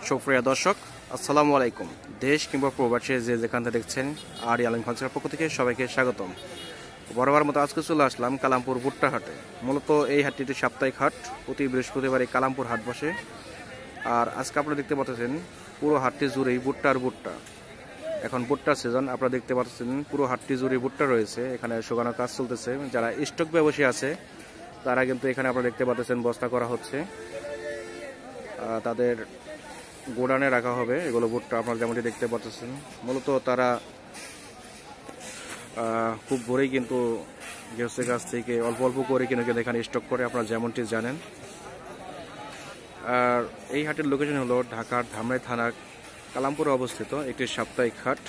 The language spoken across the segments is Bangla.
সুপ্রিয় দর্শক, আসসালামু আলাইকুম। দেশ কিংবা প্রবাসী যে যেখান থেকে দেখছেন, আর আলম ফান্সের পক্ষ থেকে সবাইকে স্বাগতম। বরাবর মতো আজকে চলে আসলাম কালামপুর ভুট্টা হাটে। মূলত এই হাটটিতে সাপ্তাহিক হাট, প্রতি বৃহস্পতিবার এই কালামপুর হাট বসে। আর আজকে আপনারা দেখতে পাচ্ছেন পুরো হাটটি জুড়েই ভুট্টা। এখন ভুট্টার সিজন, আপনারা দেখতে পাচ্ছেন পুরো হাটটি জুড়ে ভুট্টা রয়েছে। এখানে শুকানোর কাজ চলতেছে। যারা স্টক ব্যবসায়ী আছে তারা কিন্তু এখানে আপনারা দেখতে পাচ্ছেন বস্তা করা হচ্ছে, তাদের গোডাউনে রাখা হবে এগুলো ভুট্টা। আপনারা যেমনটি দেখতে পাচ্ছেন, মূলত তারা খুব ভোরেই কিন্তু গৃহস্থের কাছ থেকে অল্প অল্প করে কিন্তু এখানে স্টক করে, আপনারা যেমনটি জানেন। আর এই হাটের লোকেশন হলো ঢাকার ধামরাই থানার কালামপুরে অবস্থিত একটি সাপ্তাহিক হাট।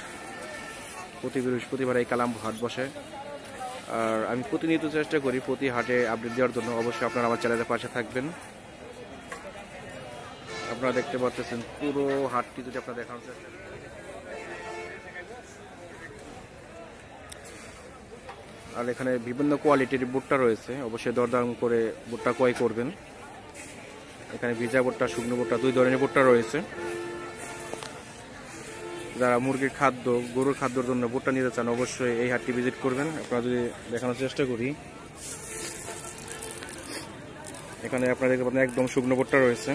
প্রতি বৃহস্পতিবার এই কালামপুর হাট বসে। আর আমি প্রতিনিয়ত চেষ্টা করি প্রতি হাটে আপডেট দেওয়ার জন্য। অবশ্যই আপনারা আমার চ্যানেলের পাশে থাকবেন। আপনারা দেখতে পাচ্ছেন পুরো হাটটি যদি আপনারা দেখানোর চেষ্টা করেন, আর এখানে বিভিন্ন কোয়ালিটির ভুট্টা রয়েছে। অবশ্যই দরদাম করে ভুট্টা ক্রয় করবেন। এখানে ভিজা ভুট্টা, শুকনো ভুট্টা, দুই ধরনের ভুট্টা রয়েছে। যারা মুরগির খাদ্য, গরুর খাদ্যর জন্য ভুট্টা নিতে চান অবশ্যই এই হাটটি ভিজিট করবেন। আপনারা যদি দেখানোর চেষ্টা করি, এখানে আপনারা দেখতে পাচ্ছেন একদম শুকনো ভুট্টা রয়েছে।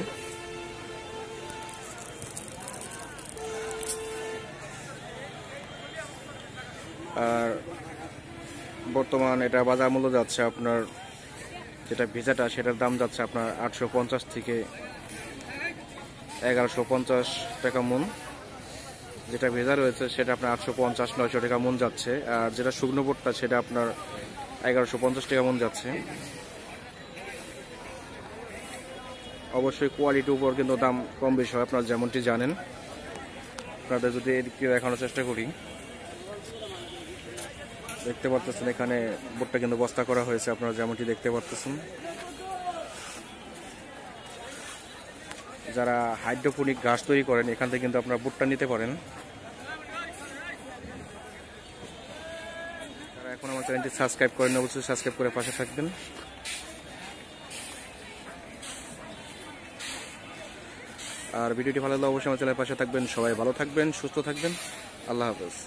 আর বর্তমান এটা বাজার মূল্য যাচ্ছে আপনার, যেটা ভিজাটা সেটার দাম যাচ্ছে আপনার 850 থেকে 1150 টাকা মন। যেটা ভেজা রয়েছে সেটা আপনার 850-900 টাকা মন যাচ্ছে। আর যেটা শুকনো ভুট্টা সেটা আপনার 1150 টাকা মন যাচ্ছে। অবশ্যই কোয়ালিটির উপর কিন্তু দাম কম বেশি হয়, আপনারা যেমনটি জানেন। আপনাদের যদি এদিকে দেখানোর চেষ্টা করি, দেখতে পাচ্ছেন এখানে ভুট্টা কিন্তু বস্তা করা হয়েছে, আপনারা যেমনটি দেখতে পাচ্ছেন। যারা হাইড্রোপনিক ঘাস তৈরি করেন এখান থেকে কিন্তু আপনারা ভুট্টা নিতে পারেন। যারা এখন আমার চ্যানেলটি সাবস্ক্রাইব করেন অবশ্যই সাবস্ক্রাইব করে পাশে থাকবেন। আর ভিডিওটি ভালো লাগলে অবশ্যই আমার চ্যানেলের পাশে থাকবেন। সবাই ভালো থাকবেন, সুস্থ থাকবেন। আল্লাহ হাফেজ।